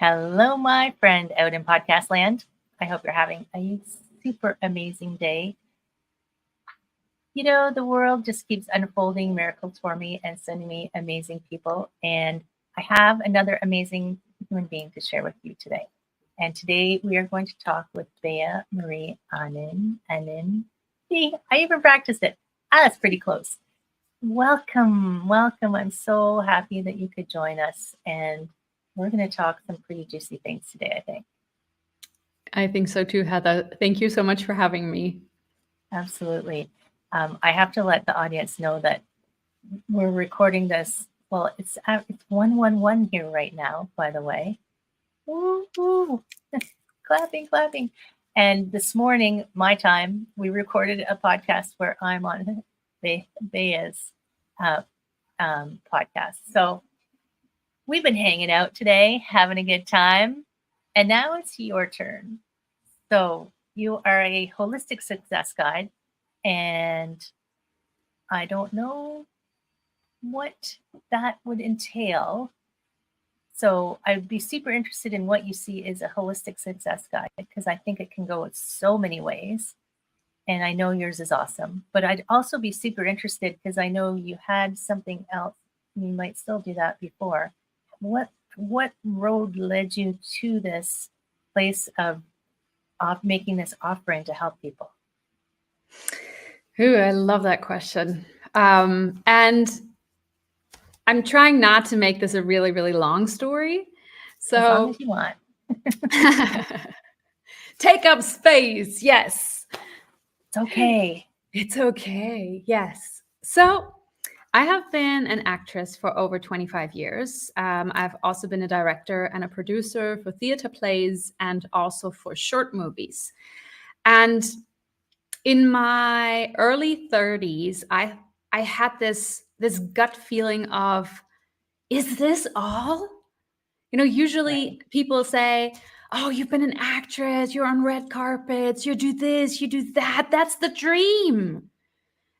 Hello, my friend out in podcast land. I hope you're having a super amazing day. You know, the world just keeps unfolding miracles for me and sending me amazing people. And I have another amazing human being to share with you today. And today we are going to talk with Bea Marie Aning. See, I even practiced it. That's pretty close. Welcome, welcome. I'm so happy that you could join us. And we're going to talk some pretty juicy things today, I think. I think so too, Heather. Thank you so much for having me. Absolutely. I have to let the audience know that we're recording this. Well, it's 1:11 here right now, by the way. Woo-hoo. Clapping, clapping. And this morning, my time, we recorded a podcast where I'm on Bea's podcast. So we've been hanging out today, having a good time. And now it's your turn. So you are a holistic success guide, and I don't know what that would entail. So I'd be super interested in what you see as a holistic success guide, because I think it can go so many ways. And I know yours is awesome. But I'd also be super interested because I know you had something else. You might still do that before. What road led you to this place of making this offering to help people? Ooh, I love that question. And I'm trying not to make this a really, really long story. So as long as you want. Take up space. Yes. It's okay. It's okay. Yes. So I have been an actress for over 25 years. I've also been a director and a producer for theater plays and also for short movies. And in my early 30s, I had this gut feeling of, is this all? You know, usually people say, oh, you've been an actress, you're on red carpets, you do this, you do that. That's the dream.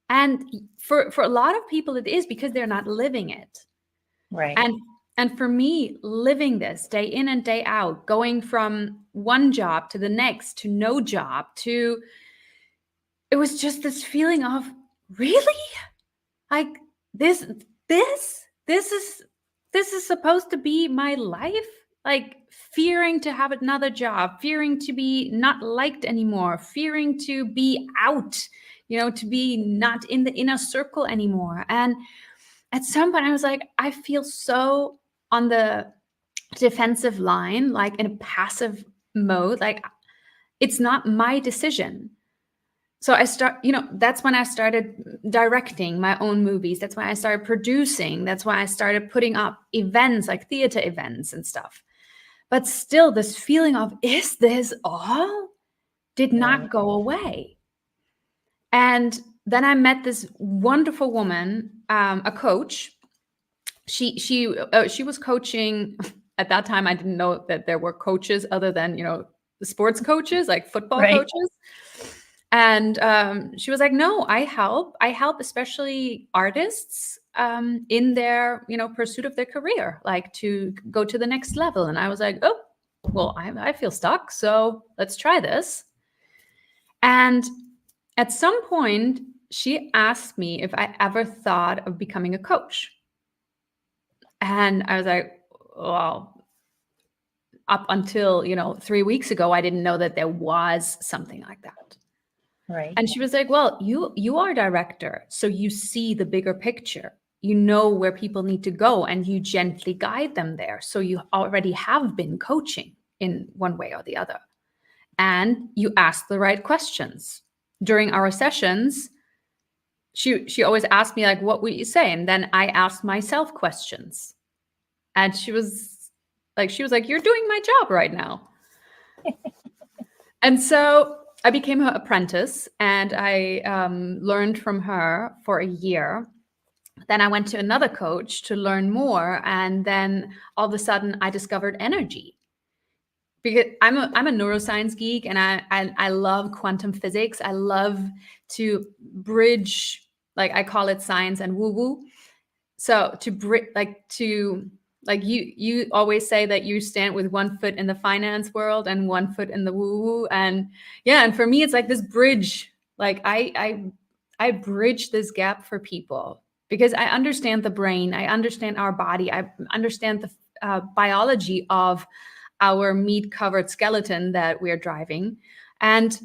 And for a lot of people, it is because they're not living it. Right. And for me, living this day in and day out, going from one job to the next, to no job, to, it was just this feeling of, really? Like this is supposed to be my life? Like fearing to have another job, fearing to be not liked anymore, fearing to be out, you know, to be not in the inner circle anymore. And at some point I was like, I feel so on the defensive line, like in a passive mode, like it's not my decision. So that's when I started directing my own movies. That's when I started producing. That's when I started putting up events, like theater events and stuff. But still, this feeling of, is this all? Did not go away. And then I met this wonderful woman, a coach. She was coaching. At that time, I didn't know that there were coaches other than, you know, the sports coaches, like football coaches. And she was like, no, I help especially artists in their, you know, pursuit of their career, like to go to the next level. And I was like, oh, well, I feel stuck. So let's try this. And at some point, she asked me if I ever thought of becoming a coach. And I was like, well, up until, you know, 3 weeks ago, I didn't know that there was something like that. Right. And she was like, well, you are a director, so you see the bigger picture. You know where people need to go and you gently guide them there. So you already have been coaching in one way or the other. And you ask the right questions. During our sessions, she always asked me, like, what would you say? And then I asked myself questions. And she was like, you're doing my job right now. And so I became her apprentice and I learned from her for a year. Then I went to another coach to learn more. And then all of a sudden I discovered energy. Because I'm a neuroscience geek and I love quantum physics. I love to bridge, like I call it science and woo-woo. So to Like you always say that you stand with one foot in the finance world and one foot in the woo-woo. And yeah, and for me, it's like this bridge. Like I bridge this gap for people because I understand the brain, I understand our body, I understand the biology of our meat-covered skeleton that we're driving, and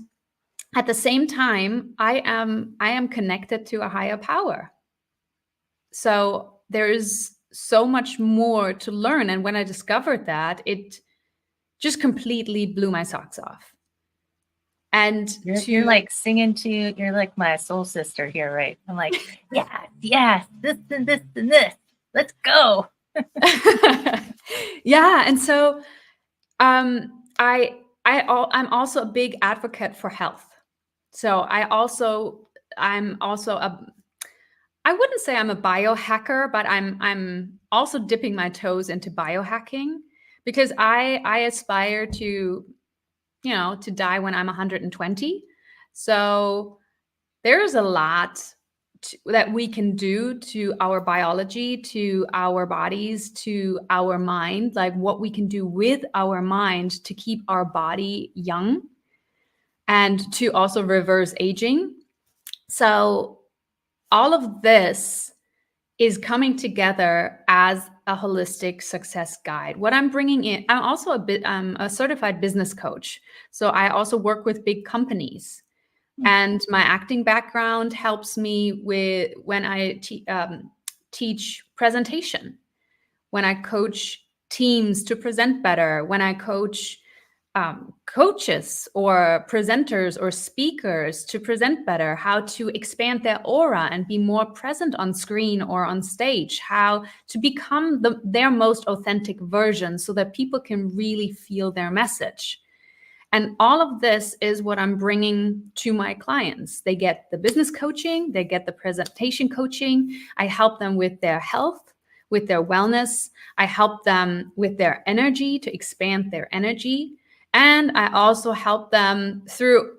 at the same time, I am connected to a higher power. So there is so much more to learn. And when I discovered that, it just completely blew my socks off. And you're like singing to, you're like my soul sister here, right? I'm like, yeah, this and this and this. Let's go. Yeah. And so I'm also a big advocate for health. So I'm also I wouldn't say I'm a biohacker, but I'm also dipping my toes into biohacking because I aspire to, to die when I'm 120. So there's a lot that we can do to our biology, to our bodies, to our mind, like what we can do with our mind to keep our body young and to also reverse aging. So all of this is coming together as a holistic success guide. What I'm bringing in, I'm also a certified business coach. So I also work with big companies. And my acting background helps me with when I teach presentation, when I coach teams to present better, when I coach coaches or presenters or speakers to present better, how to expand their aura and be more present on screen or on stage, how to become their most authentic version so that people can really feel their message. And all of this is what I'm bringing to my clients. They get the business coaching, they get the presentation coaching. I help them with their health, with their wellness. I help them with their energy to expand their energy. And I also help them through,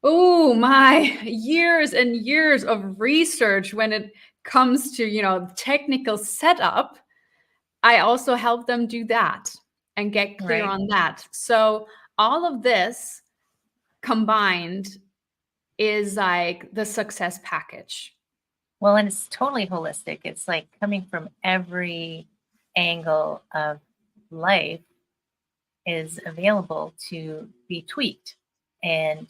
my years and years of research when it comes to, technical setup. I also help them do that and get clear on that. So all of this combined is like the success package. Well, and it's totally holistic. It's like coming from every angle of life is available to be tweaked and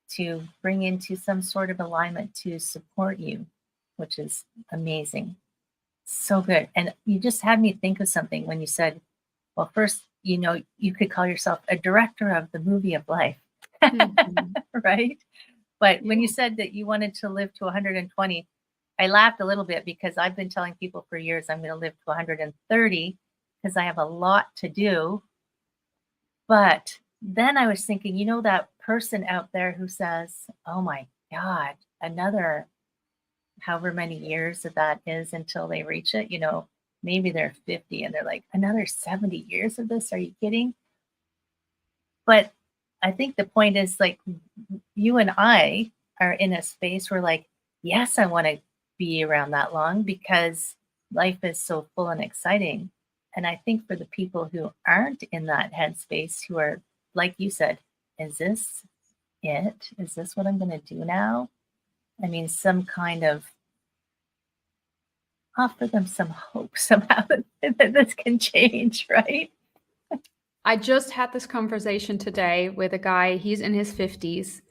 to bring into some sort of alignment to support you, which is amazing. So good. And you just had me think of something when you said, well, first, you could call yourself a director of the movie of life, right? But when you said that you wanted to live to 120, I laughed a little bit because I've been telling people for years I'm going to live to 130 because I have a lot to do. But then I was thinking, that person out there who says, oh my God, another however many years that is until they reach it, maybe they're 50 and they're like, another 70 years of this? Are you kidding? But I think the point is like you and I are in a space where like, yes, I want to be around that long because life is so full and exciting. And I think for the people who aren't in that headspace, who are, like you said, is this it? Is this what I'm going to do now? I mean, some kind of offer them some hope somehow that this can change, right? I just had this conversation today with a guy, he's in his 50s,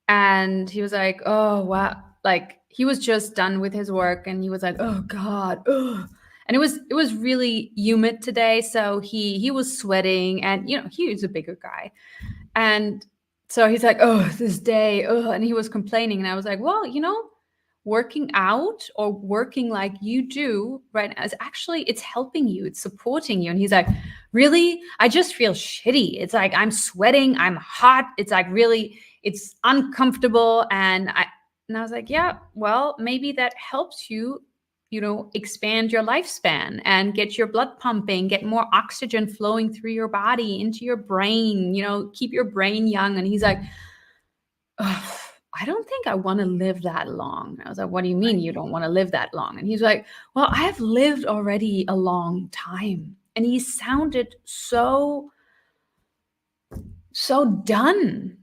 and he was like, oh, wow. Like he was just done with his work and he was like, oh God, ugh. And it was really humid today. So he was sweating and, he was a bigger guy. And so he's like, oh, this day, and he was complaining. And I was like, well, working out or working like you do right now is actually, it's helping you, it's supporting you. And he's like, really? I just feel shitty. It's like, I'm sweating, I'm hot. It's like really, it's uncomfortable. And I was like, yeah, well, maybe that helps you, expand your lifespan and get your blood pumping, get more oxygen flowing through your body into your brain, keep your brain young. And he's like, oh, I don't think I want to live that long. I was like, what do you mean you don't want to live that long? And he's like, well, I have lived already a long time. And he sounded so done.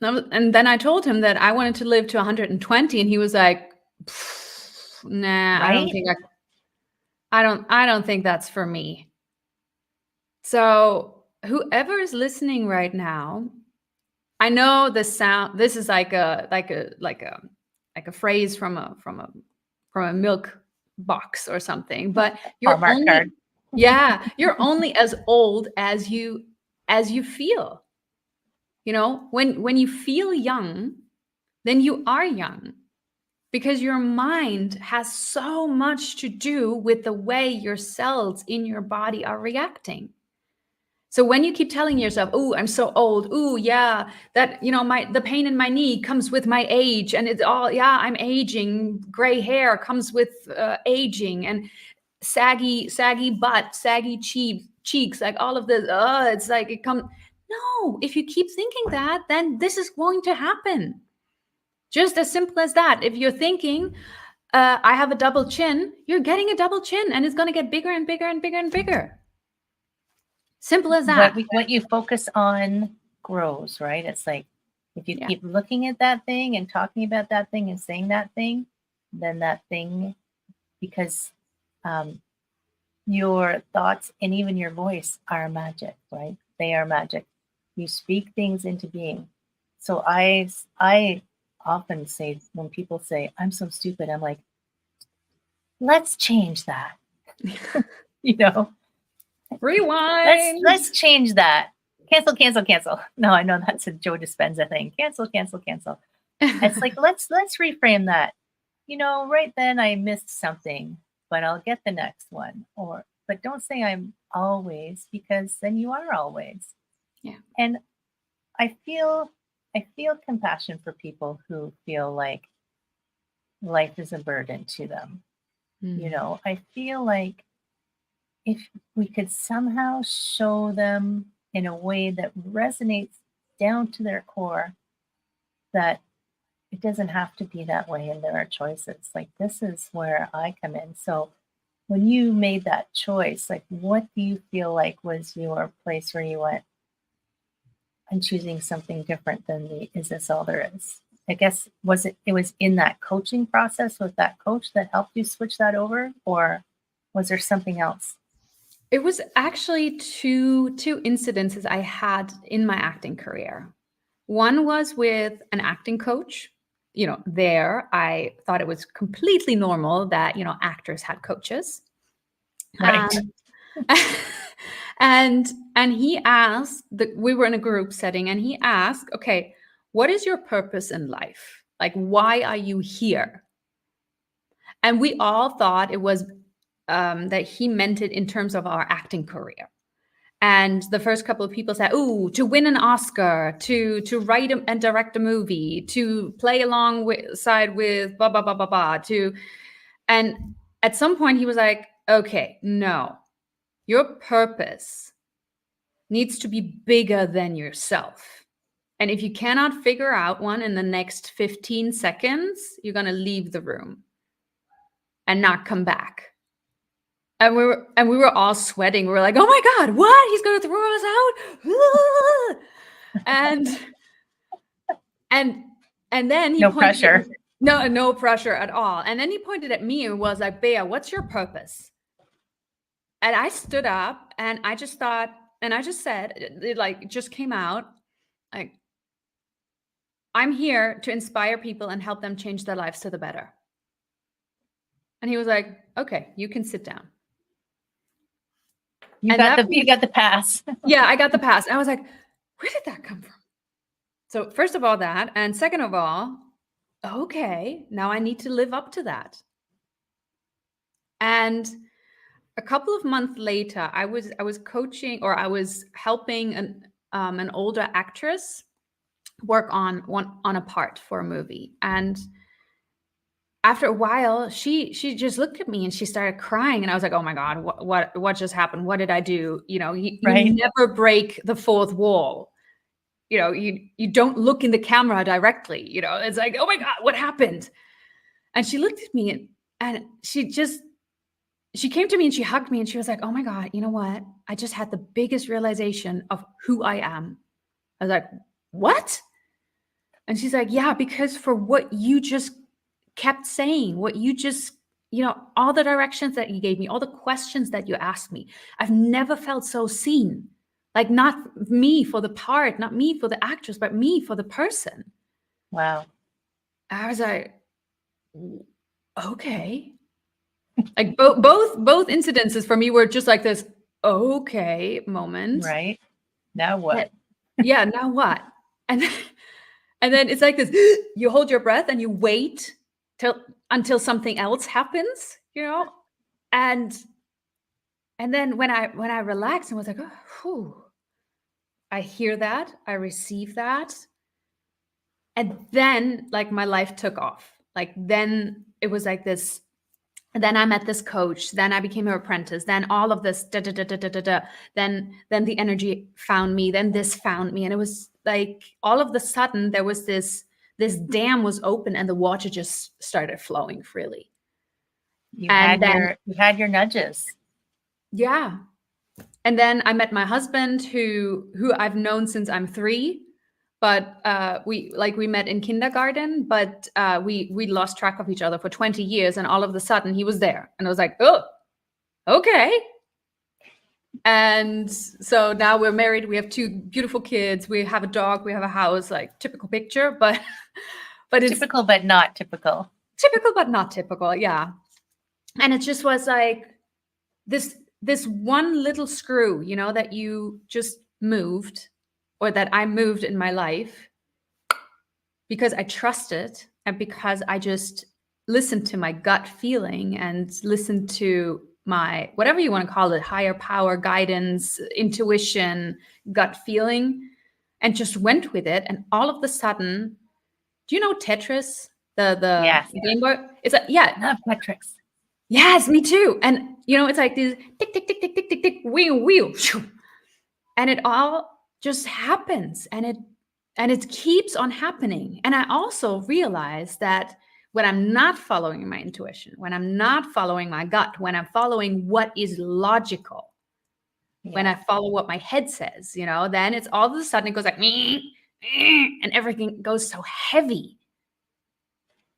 And then I told him that I wanted to live to 120, and he was like, nah, Right? I don't think that's for me. So whoever is listening right now, I know the sound, this is like a phrase from a milk box or something, but you're Hallmark only, card. yeah, you're only as old as you feel. You know, when you feel young, then you are young, because your mind has so much to do with the way your cells in your body are reacting. So when you keep telling yourself, "Oh, I'm so old. Oh, yeah, that, you know, the pain in my knee comes with my age, and it's all, yeah, I'm aging. Gray hair comes with aging, and saggy butt, saggy cheeks, like all of this. It's like it comes." No, if you keep thinking that, then this is going to happen. Just as simple as that. If you're thinking, I have a double chin, you're getting a double chin, and it's going to get bigger and bigger and bigger and bigger. Simple as that. What you focus on grows, right? It's like if you keep looking at that thing and talking about that thing and saying that thing, then that thing, because your thoughts and even your voice are magic, right? They are magic. You speak things into being. So I often say, when people say, I'm so stupid, I'm like, let's change that. You know? Rewind. Let's change that. Cancel. No, I know that's a Joe Dispenza thing. Cancel. It's like, let's reframe that. You know, right then I missed something, but I'll get the next one. But don't say I'm always, because then you are always. Yeah. And I feel compassion for people who feel like life is a burden to them. You know, I feel like if we could somehow show them in a way that resonates down to their core that it doesn't have to be that way and there are choices. Like, this is where I come in. So when you made that choice, like, what do you feel like was your place where you went, I'm choosing something different than is this all there is? I guess, it was in that coaching process with that coach that helped you switch that over, or was there something else? It was actually two incidences I had in my acting career. One was with an acting coach. You know, there I thought it was completely normal that, you know, actors had coaches. Right. And he asked, we were in a group setting, and he asked, okay, what is your purpose in life? Like, why are you here? And we all thought it was that he meant it in terms of our acting career. And the first couple of people said, "Ooh, to win an Oscar, to write and direct a movie, to play alongside with blah blah blah blah blah." And at some point he was like, "Okay, no, your purpose needs to be bigger than yourself. And if you cannot figure out one in the next 15 seconds, you're gonna leave the room and not come back." And we were all sweating. We were like, "Oh my God, what? He's going to throw us out." And then he No pointed pressure. No pressure at all. And then he pointed at me and was like, "Bea, what's your purpose?" And I stood up and I just thought, and I just said, it just came out, like, I'm here to inspire people and help them change their lives to the better. And he was like, "Okay, you can sit down." You got the pass. Yeah, I got the pass. And I was like, where did that come from? So first of all, that, and second of all, okay, now I need to live up to that. And a couple of months later, I was coaching, or I was helping an older actress work on a part for a movie. And after a while, she just looked at me and she started crying, and I was like, "Oh my God, what just happened? What did I do?" You know, you Right. never break the fourth wall. you don't look in the camera directly. It's like, oh my God, what happened? And she looked at me and she came to me and she hugged me and she was like, oh my God, you know what? I just had the biggest realization of who I am. I was like, what? And she's like, yeah, because for what you just kept saying, what you just, all the directions that you gave me, all the questions that you asked me, I've never felt so seen. Like, not me for the part, not me for the actress, but me for the person. Wow. I was like, okay. Like both incidences for me were just like this, okay moment. Right. Now what? Yeah, now what? And then it's like this, you hold your breath and you wait until something else happens, and then when I relaxed and was like, oh, whew, I hear that, I receive that, and then like my life took off. Like then it was like this. And then I met this coach. Then I became her apprentice. Then all of this, da, da, da, da, da, da, da. Then the energy found me. Then this found me. And it was like all of the sudden there was this dam was open and the water just started flowing freely. You had your nudges. Yeah. And then I met my husband who I've known since I'm 3. But we met in kindergarten, but we lost track of each other for 20 years. And all of a sudden he was there. And I was like, oh, okay. And so now we're married. We have 2 beautiful kids. We have a dog. We have a house, like typical picture, but it's typical, but not typical. Typical, but not typical. Yeah. And it just was like this one little screw, that you just moved, or that I moved in my life, because I trusted and because I just listened to my gut feeling and listened to my, whatever you want to call it, higher power, guidance, intuition, gut feeling, and just went with it. And all of a sudden, do you know Tetris? The Game Boy? It's like, yeah. I love Creatrix. Yes, me too. And it's like this tick, tick, tick, tick, tick, tick, tick, wheel, wheel. And it all just happens, and it keeps on happening. And I also realized that when I'm not following my intuition, when I'm not following my gut, when I'm following what is logical, when I follow what my head says, then it's all of a sudden it goes like me, and everything goes so heavy.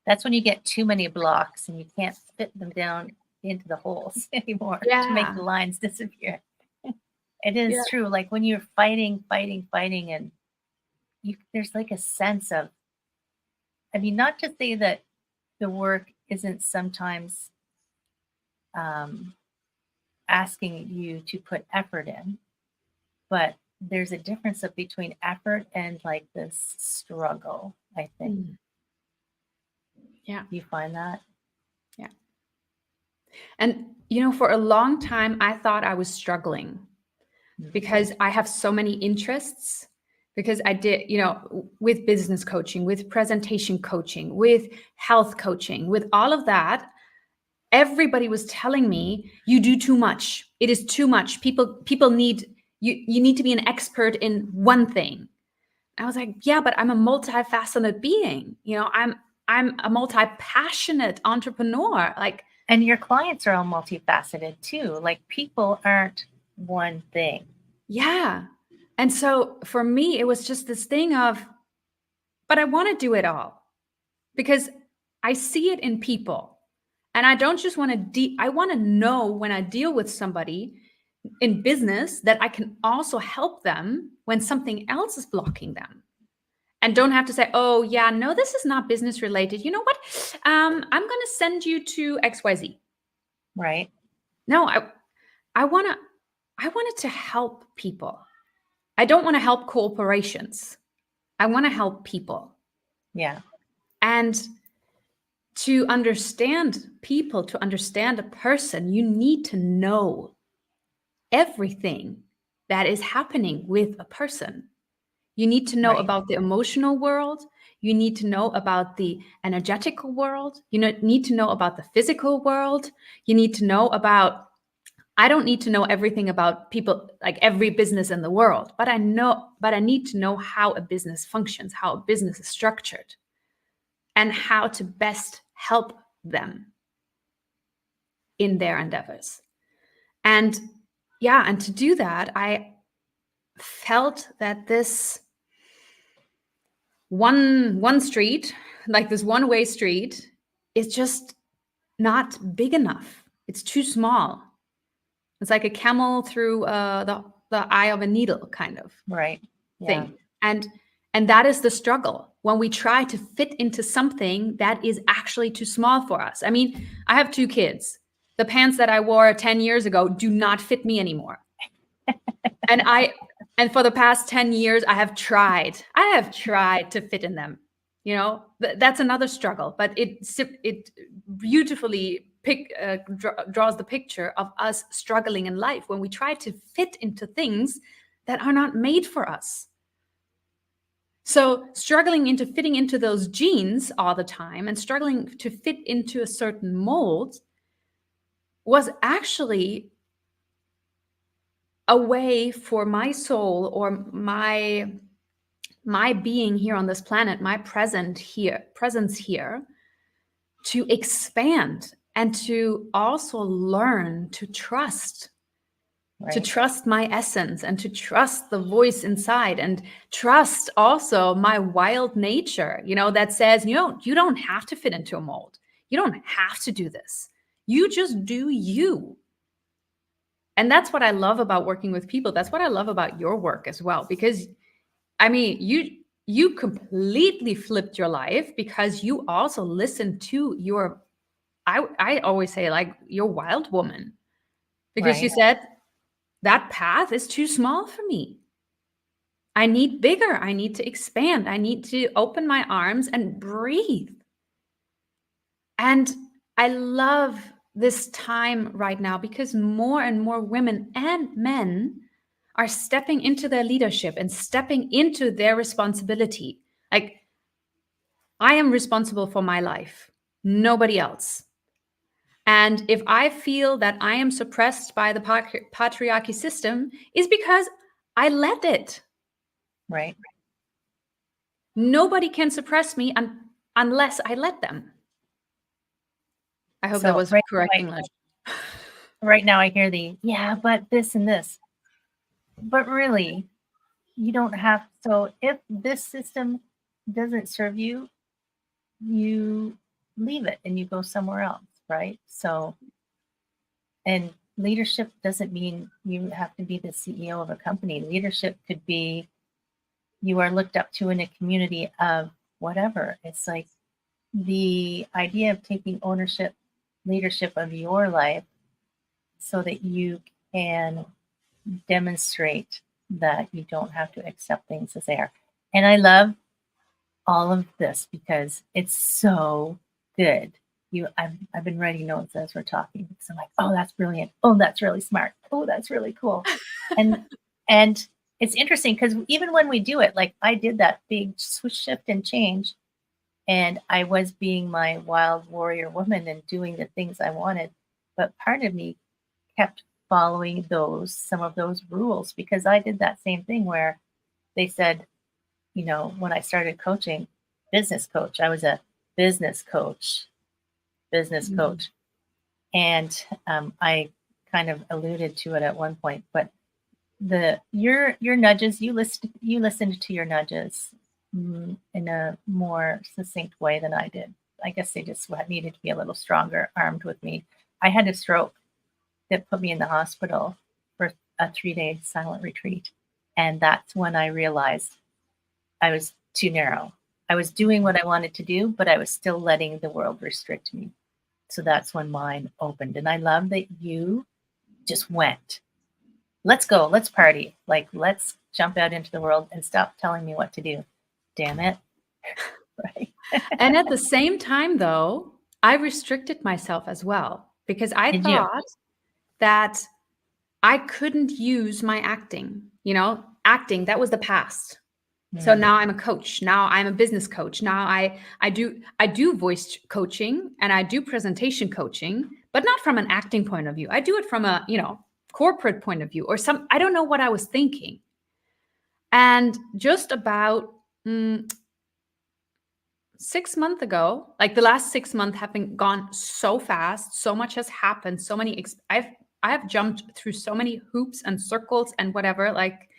That's when you get too many blocks and you can't fit them down into the holes anymore to make the lines disappear. It is true. Like when you're fighting, and there's like a sense of, not to say that the work isn't sometimes asking you to put effort in, but there's a difference between effort and like this struggle, I think. Yeah. You find that? Yeah. And, for a long time, I thought I was struggling because I have so many interests, because I did, with business coaching, with presentation coaching, with health coaching, with all of that, everybody was telling me, you do too much. It is too much. People need, you need to be an expert in one thing. I was like, yeah, but I'm a multifaceted being. I'm a multi-passionate entrepreneur. And your clients are all multifaceted too. Like people aren't one thing. Yeah. And so for me, it was just this thing of, but I want to do it all because I see it in people. And I don't just want to, I want to know when I deal with somebody in business that I can also help them when something else is blocking them. And don't have to say, oh yeah, no, this is not business related. You know what? I'm going to send you to XYZ. Right. No, I wanted to help people. I don't want to help corporations. I want to help people. Yeah. And to understand people, to understand a person, you need to know everything that is happening with a person. You need to know about the emotional world. You need to know about the energetical world. You need to know about the physical world. You need to know about I don't need to know everything about people, like every business in the world, but I need to know how a business functions, how a business is structured, and how to best help them in their endeavors. And yeah, and to do that, I felt that this one street, like this one-way street, is just not big enough. It's too small. It's like a camel through the eye of a needle kind of Right. thing. And that is the struggle when we try to fit into something that is actually too small for us. I mean, I have 2 kids. The pants that I wore 10 years ago do not fit me anymore. And for the past 10 years, I have tried to fit in them. You know, that's another struggle, but it beautifully draws the picture of us struggling in life when we try to fit into things that are not made for us. So fitting into those jeans all the time and struggling to fit into a certain mold was actually a way for my soul, or my being here on this planet, my presence here, to expand and to also learn to trust. Right. To trust my essence and to trust the voice inside, and trust also my wild nature, you know, that says, you don't have to fit into a mold. You don't have to do this. You just do you. And that's what I love about working with people. That's what I love about your work as well, because I mean, you completely flipped your life because you also listened to your, I always say, like, your wild woman, because you said, that path is too small for me. I need bigger. I need to expand. I need to open my arms and breathe. And I love this time right now because more and more women and men are stepping into their leadership and stepping into their responsibility. Like, I am responsible for my life, nobody else. And if I feel that I am suppressed by the patriarchy system, is because I let it. Right. Nobody can suppress me unless I let them. I hope that was correct English. Right now I hear but this and this. But really, you don't have. So if this system doesn't serve you, you leave it and you go somewhere else, right? So, and leadership doesn't mean you have to be the CEO of a company. Leadership could be you are looked up to in a community of whatever. It's like the idea of taking leadership of your life so that you can demonstrate that you don't have to accept things as they are. And I love all of this because it's so good. I've been writing notes as we're talking because I'm like, oh, that's brilliant. Oh, that's really smart. Oh, that's really cool. and it's interesting because even when we do it, like I did that big shift and change, and I was being my wild warrior woman and doing the things I wanted, but part of me kept following some of those rules because I did that same thing where they said, you know, when I started coaching, business coach, I was a business coach. And I kind of alluded to it at one point, but your nudges, you listened to your nudges in a more succinct way than I did. I guess they just needed to be a little stronger armed with me. I had a stroke that put me in the hospital for a 3-day silent retreat. And that's when I realized I was too narrow. I was doing what I wanted to do, but I was still letting the world restrict me. So that's when mine opened. And I love that you just went. Let's go. Let's party. Like, let's jump out into the world and stop telling me what to do. Damn it. Right. And at the same time, though, I restricted myself as well because I thought that I couldn't use my acting. You know, acting, that was the past. So now I'm a coach. Now I'm a business coach. Now I do voice coaching and I do presentation coaching, but not from an acting point of view. I do it from a, corporate point of view or I don't know what I was thinking. And just about 6 months ago, like the last 6 months have been gone so fast, so much has happened, so many, I have jumped through so many hoops and circles and whatever. Like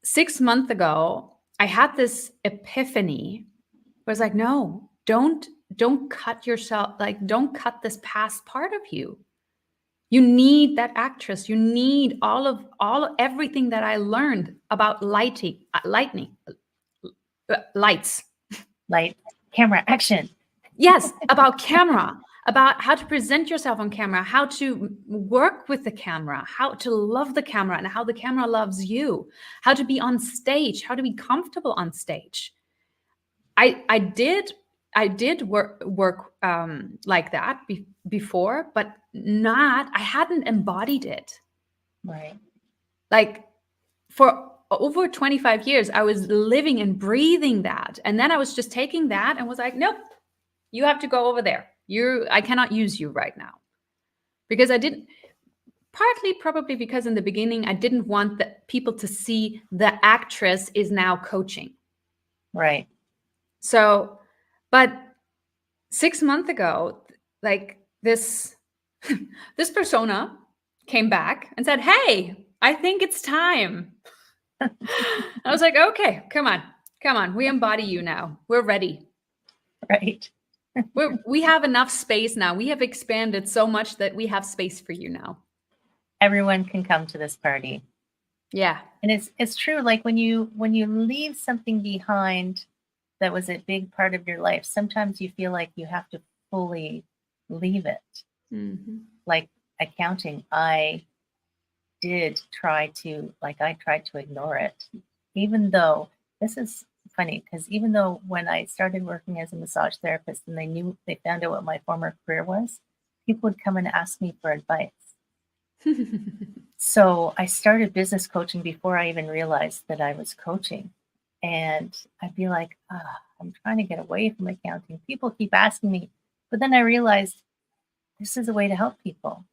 6 months ago, I had this epiphany where it's like, no, don't cut yourself, like don't cut this past part of you. You need that actress. You need everything that I learned about lights, Light, camera, action. Yes, about camera, about how to present yourself on camera, how to work with the camera, how to love the camera and how the camera loves you, how to be on stage, how to be comfortable on stage. I did work like that before, but I hadn't embodied it. Right. Like for over 25 years, I was living and breathing that. And then I was just taking that and was like, nope, you have to go over there. I cannot use you right now. Because I didn't, partly probably because in the beginning, I didn't want the people to see the actress is now coaching. Right. So, but 6 months ago, like this persona came back and said, hey, I think it's time. I was like, okay, come on. We embody you now. We're ready. Right. We have enough space now. We have expanded so much that we have space for you now. Everyone can come to this party. Yeah. And it's true. Like when you leave something behind that was a big part of your life, sometimes you feel like you have to fully leave it. Mm-hmm. Like accounting, I tried to ignore it, even though this is funny because even though when I started working as a massage therapist and they found out what my former career was, people would come and ask me for advice. So I started business coaching before I even realized that I was coaching. And I'd be like, I'm trying to get away from accounting. People keep asking me, but then I realized this is a way to help people.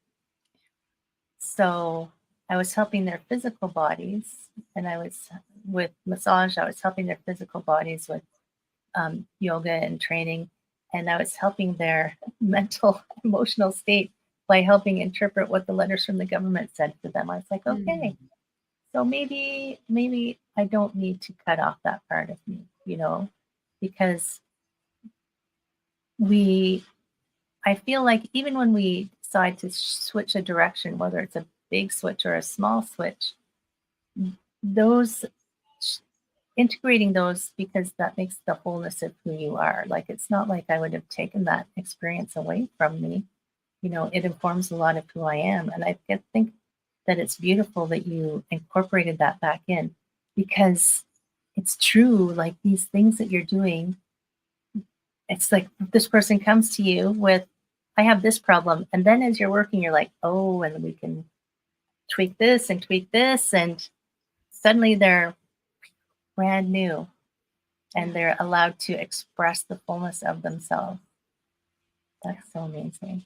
So I was helping their physical bodies, and I was with massage. I was helping their physical bodies with yoga and training, and I was helping their mental, emotional state by helping interpret what the letters from the government said to them. I was like, okay, so maybe I don't need to cut off that part of me, because I feel like even when we decide to switch a direction, whether it's a big switch or a small switch, integrating those, because that makes the wholeness of who you are. Like, it's not like I would have taken that experience away from me. It informs a lot of who I am. And I think that it's beautiful that you incorporated that back in, because it's true. Like, these things that you're doing, it's like this person comes to you with, I have this problem. And then as you're working, you're like, oh, and we can tweak this. And suddenly they're brand new and they're allowed to express the fullness of themselves. That's so amazing.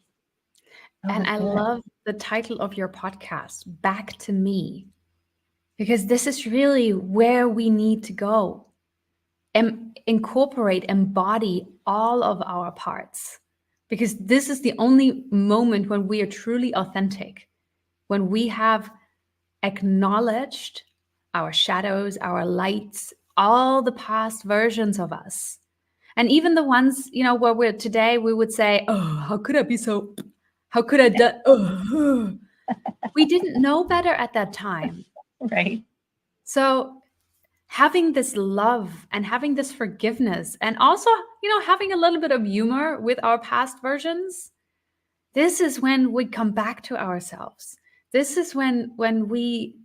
And I love the title of your podcast, Back to Me, because this is really where we need to go. Incorporate, embody all of our parts, because this is the only moment when we are truly authentic, when we have acknowledged our shadows, our lights, all the past versions of us. And even the ones, where today we would say, oh, how could I do? We didn't know better at that time. Right. So having this love and having this forgiveness, and also, having a little bit of humor with our past versions, this is when we come back to ourselves. This is when we,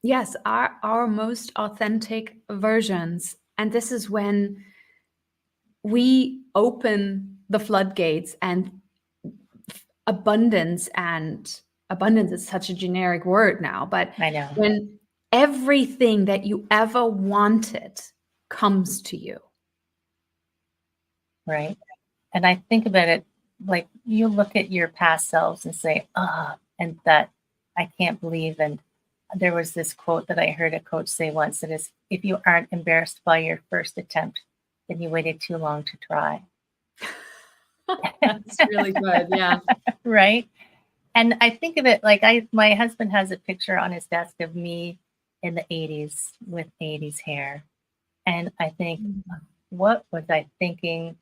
yes, are our most authentic versions. And this is when we open the floodgates, and abundance is such a generic word now, but I know. when everything that you ever wanted comes to you. Right. And I think about it like, you look at your past selves and say, and that I can't believe. And there was this quote that I heard a coach say once that is, if you aren't embarrassed by your first attempt, then you waited too long to try. That's really good. Yeah. Right. And I think of it like my husband has a picture on his desk of me in the 80s with 80s hair. And I think, what was I thinking?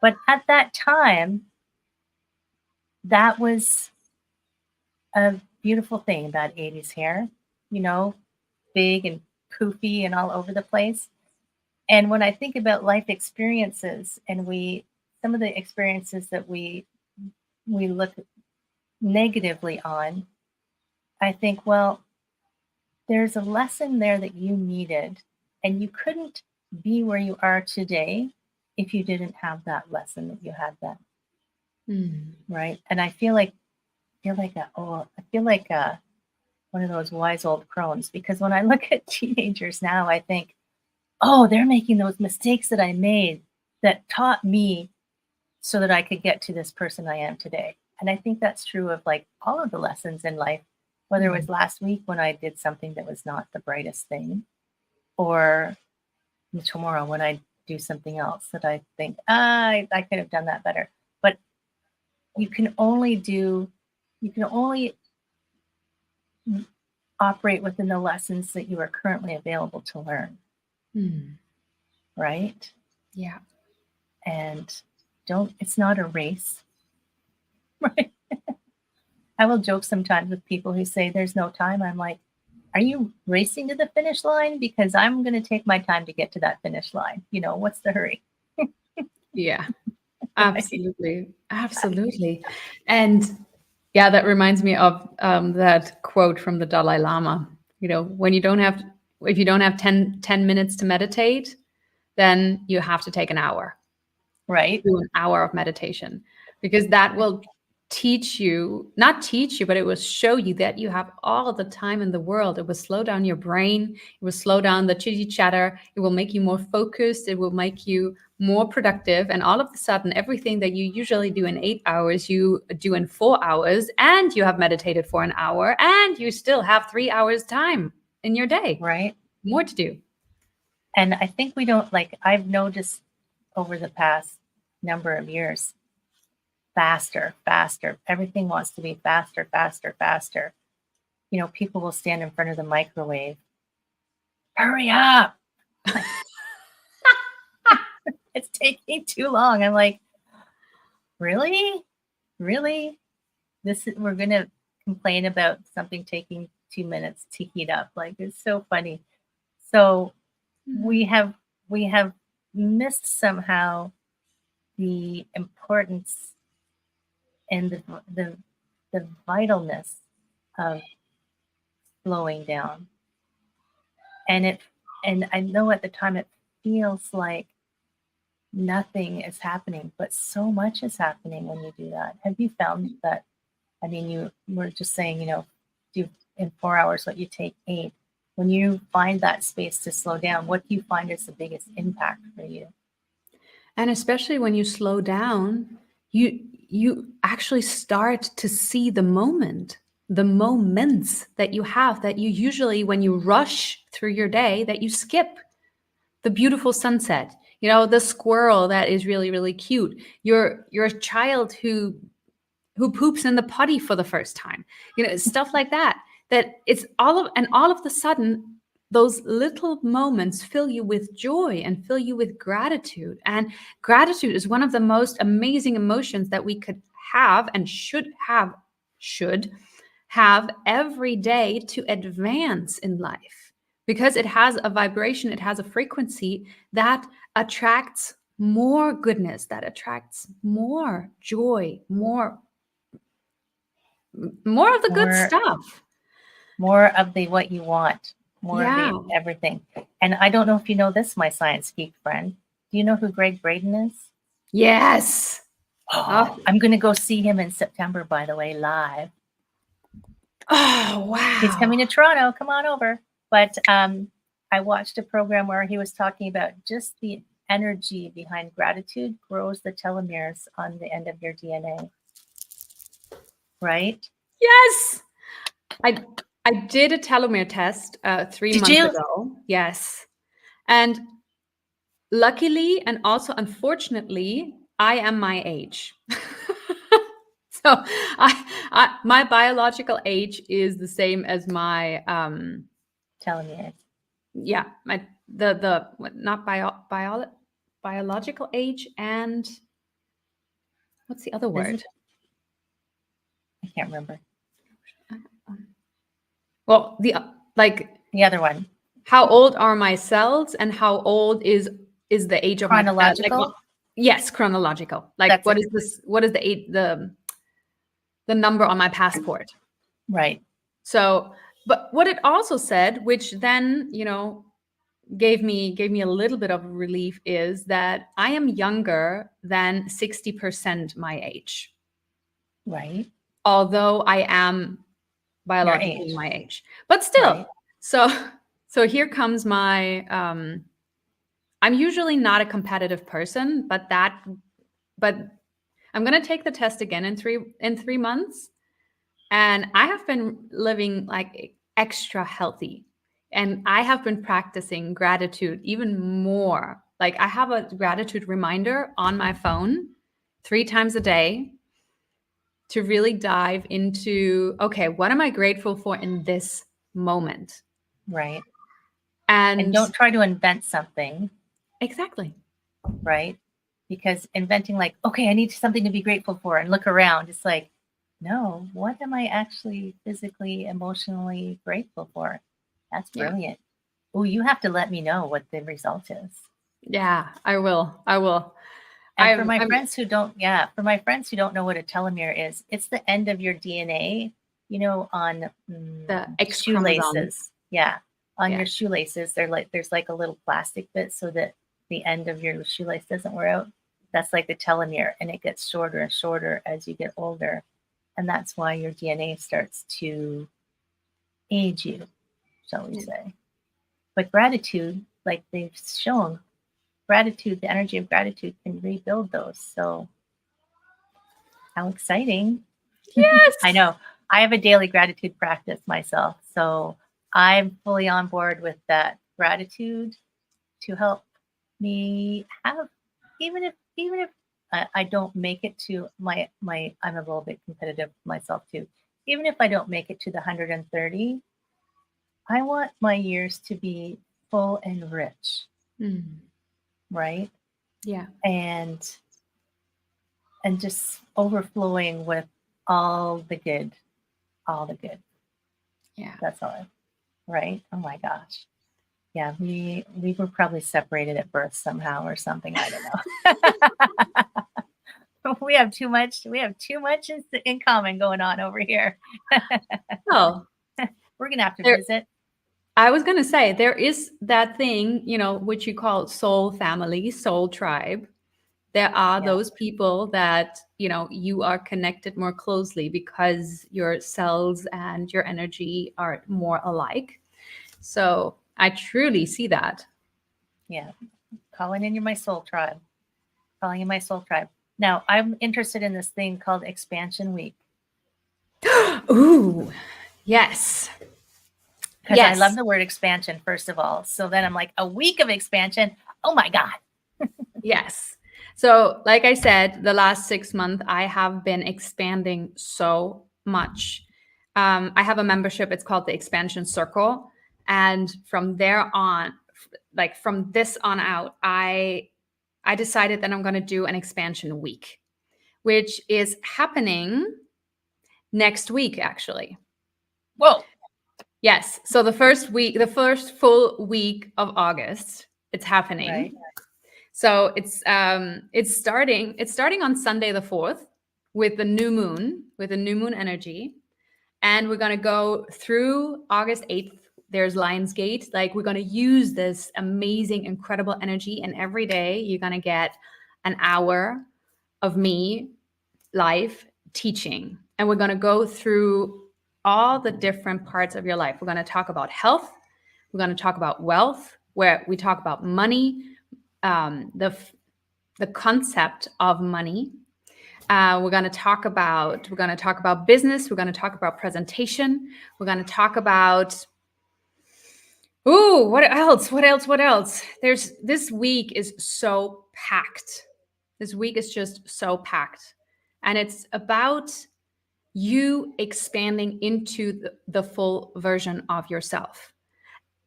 But at that time, that was a beautiful thing, that 80s hair, you know, big and poofy and all over the place. And when I think about life experiences and some of the experiences that we look negatively on, I think, well, there's a lesson there that you needed, and you couldn't be where you are today if you didn't have that lesson that you had then. Right. And I feel like one of those wise old crones, because when I look at teenagers now, I think, oh, they're making those mistakes that I made that taught me so that I could get to this person I am today. And I think that's true of like all of the lessons in life, whether it was last week when I did something that was not the brightest thing, or tomorrow when I do something else that I think, I could have done that better. But you can only operate within the lessons that you are currently available to learn. Right? Yeah. And it's not a race. Right? I will joke sometimes with people who say there's no time. I'm like, are you racing to the finish line? Because I'm going to take my time to get to that finish line. What's the hurry? Yeah, absolutely. Absolutely. And yeah, that reminds me of that quote from the Dalai Lama. If you don't have 10 minutes to meditate, then you have to take an hour. Right. Do an hour of meditation, because that will not teach you, but it will show you that you have all the time in the world. It will slow down your brain. It will slow down the chitty chatter. It will make you more focused. It will make you more productive. And all of a sudden, everything that you usually do in 8 hours, you do in 4 hours, and you have meditated for an hour, and you still have 3 hours time in your day. Right. More to do. And I think I've noticed over the past number of years, faster. Everything wants to be faster. People will stand in front of the microwave. Hurry up. It's taking too long. I'm like, really? We're going to complain about something taking 2 minutes to heat up. Like, it's so funny. So we have missed somehow the importance and the vitalness of slowing down. And I know at the time it feels like nothing is happening, but so much is happening when you do that. Have you found that? I mean, you were just saying, do in 4 hours what you take 8. When you find that space to slow down, what do you find is the biggest impact for you? And especially when you slow down, you actually start to see the moments that you have, that you usually, when you rush through your day, that you skip. The beautiful sunset, the squirrel that is really, really cute, your child who poops in the potty for the first time, stuff like that it's all of the sudden, those little moments fill you with joy and fill you with gratitude. And gratitude is one of the most amazing emotions that we could have and should have every day to advance in life, because it has a vibration, it has a frequency that attracts more goodness, that attracts more joy, more of the good stuff. More of the what you want, more of the everything. And I don't know if you know this, my science geek friend. Do you know who Greg Braden is? Yes. Oh, I'm going to go see him in September, by the way, live. Oh, wow. He's coming to Toronto. Come on over. But I watched a program where he was talking about just the energy behind gratitude grows the telomeres on the end of your DNA. Right? Yes. I did a telomere test 3 Did months you? ago. Yes. And luckily, and also unfortunately, I am my age. So my biological age is the same as my Telomere. yeah, my the what, not biological age, and what's the other word? I can't remember. Well, like The other one. how old are my cells and how old is the age of my Chronological? yes, chronological. Like That's what it. is this? What is the age, the number on my passport? Right. So, but what it also said, which then, gave me a little bit of relief, is that I am younger than 60% my age, Right. although I am Your biologically age. my age. But still, Right. so here comes my I'm usually not a competitive person, but I'm going to take the test again in 3 months, and I have been living like extra healthy, and I have been practicing gratitude even more. Like I have a gratitude reminder on my phone 3 times a day to really dive into, okay, what am I grateful for in this moment? Right. And And don't try to invent something. exactly. Right. Because inventing, like, okay, I need something to be grateful for, and look around. It's like, no, what am I actually physically, emotionally grateful for? That's Yeah. brilliant. Oh, you have to let me know what the result is. Yeah, I will. And for my friends who don't, for my friends who don't know what a telomere is, it's the end of your DNA, on the X chromosome. shoelaces. Yeah. On Yeah. your shoelaces, there's like a little plastic bit so that the end of your shoelace doesn't wear out. That's like the telomere, and it gets shorter and shorter as you get older. And that's why your DNA starts to age you, shall we say. But gratitude, like they've shown, gratitude, the energy of gratitude can rebuild those. So how exciting. Yes. I know. I have a daily gratitude practice myself. So I'm fully on board with that gratitude to help me have, even if I don't make it to my I'm a little bit competitive myself too. Even if I don't make it to the 130, I want my years to be full and rich. Right? Yeah. And just overflowing with all the good. Yeah. That's all. Right? Oh my gosh. Yeah, we were probably separated at birth somehow or something. I don't know. We have too much in common going on over here. Oh, we're gonna have to visit. I was gonna say there is that thing, which you call soul family, soul tribe. There are those people that, you are connected more closely because your cells and your energy are more alike. So I truly see that. Yeah. Calling in my soul tribe. Now, I'm interested in this thing called Expansion Week. Ooh, yes. Because I love the word expansion, first of all. So then I'm like, a week of expansion. Oh my God. Yes. So, like I said, the last 6 months, I have been expanding so much. I have a membership. It's called the Expansion Circle. And from there on, like from this on out, I decided that I'm going to do an expansion week, which is happening next week, actually. Whoa. Yes. So the first full week of August, it's happening. Right. So it's starting on Sunday the 4th with the new moon, energy. And we're going to go through August 8th. There's Lionsgate. Like, we're going to use this amazing, incredible energy. And every day you're going to get an hour of me live teaching. And we're going to go through all the different parts of your life. We're going to talk about health. We're going to talk about wealth, where we talk about money, the concept of money. We're going to talk about business. We're going to talk about presentation. We're going to talk about, ooh, what else? This week is so packed. This week is just so packed. And it's about you expanding into the full version of yourself.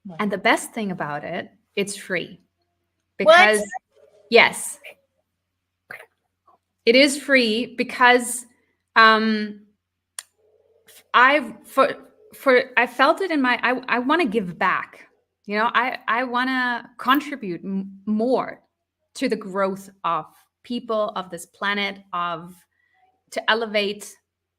Right. And the best thing about it, it's free. Because, yes, it is free because I felt it in my, I want to give back. You know, I want to contribute more to the growth of people, of this planet, to elevate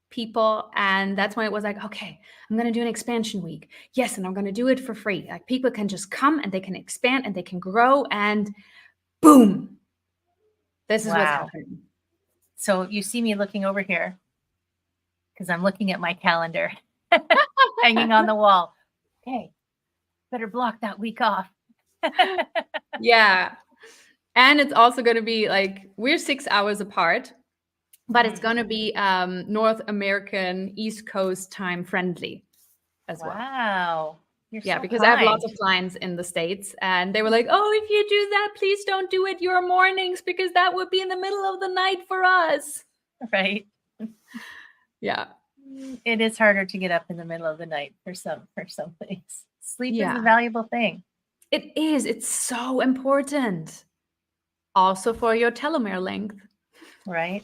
people. And that's when it was like, okay, I'm going to do an expansion week. Yes. And I'm going to do it for free. Like, people can just come and they can expand and they can grow, and boom, this is what's happening. So you see me looking over here because I'm looking at my calendar hanging on the wall. Okay, better block that week off. Yeah. And it's also going to be like, we're 6 hours apart, but it's going to be North American East Coast time friendly as well. Wow. You're yeah, so because kind. I have lots of clients in the States, and they were like, oh, if you do that, please don't do it your mornings, because that would be in the middle of the night for us. Right. Yeah. It is harder to get up in the middle of the night for some things. Sleep is Yeah. a valuable thing. It is. It's so important. Also for your telomere length. Right.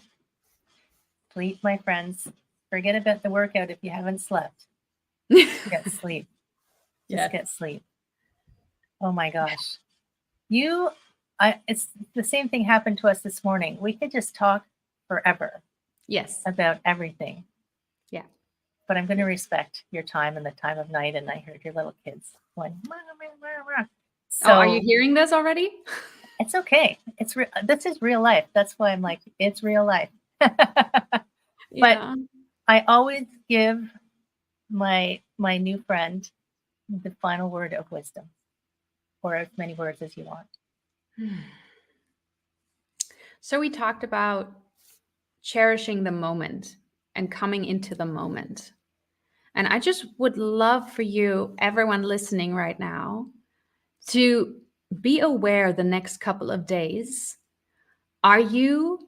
Sleep, my friends. Forget about the workout if you haven't slept. Get sleep. Just get sleep. Oh my gosh. It's the same thing happened to us this morning. We could just talk forever. Yes. About everything. Yeah. But I'm going to respect your time and the time of night. And I heard your little kids going, so, are you hearing this already? It's okay. This is real life. That's why I'm like, it's real life. But I always give my new friend the final word of wisdom, or as many words as you want. So we talked about cherishing the moment and coming into the moment. And I just would love for you, everyone listening right now, to be aware the next couple of days. Are you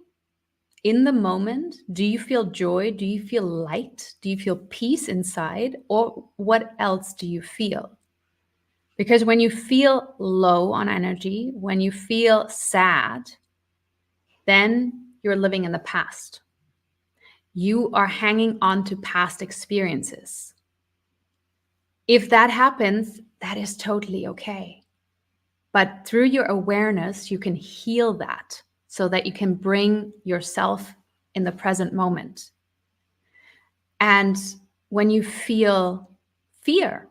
in the moment? Do you feel joy? Do you feel light? Do you feel peace inside? Or what else do you feel? Because when you feel low on energy, when you feel sad, then you're living in the past. You are hanging on to past experiences. If that happens, that is totally okay. But through your awareness, you can heal that so that you can bring yourself in the present moment. And when you feel fear,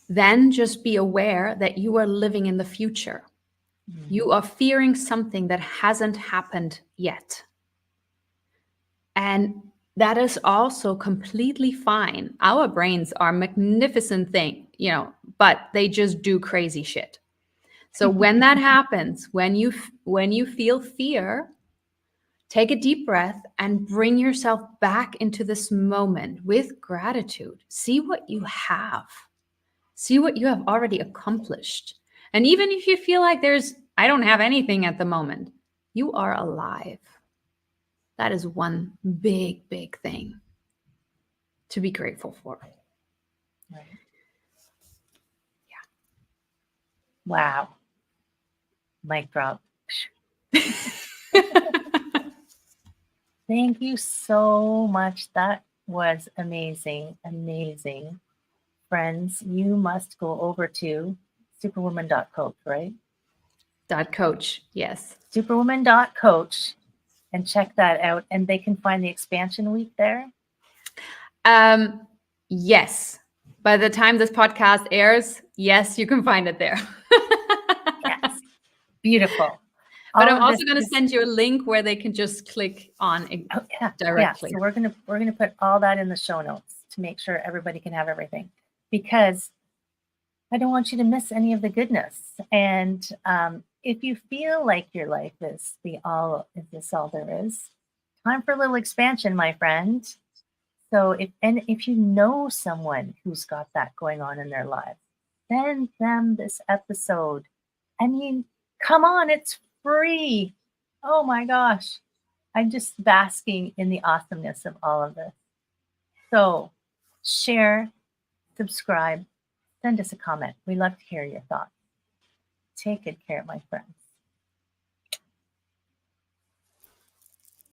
then just be aware that you are living in the future. You are fearing something that hasn't happened yet. And that is also completely fine. Our brains are a magnificent thing, but they just do crazy shit. So when that happens, when you feel fear, take a deep breath and bring yourself back into this moment with gratitude. See what you have. See what you have already accomplished. And even if you feel like I don't have anything at the moment, you are alive. That is one big, big thing to be grateful for. Right. Yeah. Wow. Mic drop. Thank you so much. That was amazing. Amazing. Friends, you must go over to superwoman.coach, right? .coach, yes. Superwoman.coach and check that out. And they can find the expansion week there? Yes. By the time this podcast airs, yes, you can find it there. Yes. Beautiful. But I'm also going to send you a link where they can just click on it directly. Yeah. So we're gonna put all that in the show notes to make sure everybody can have everything, because I don't want you to miss any of the goodness. And if you feel like your life is this all there is, time for a little expansion, my friend. So if you know someone who's got that going on in their life, send them this episode. I mean, come on, it's free. Oh my gosh. I'm just basking in the awesomeness of all of this. So share, subscribe, send us a comment. We love to hear your thoughts. Take good care, my friends.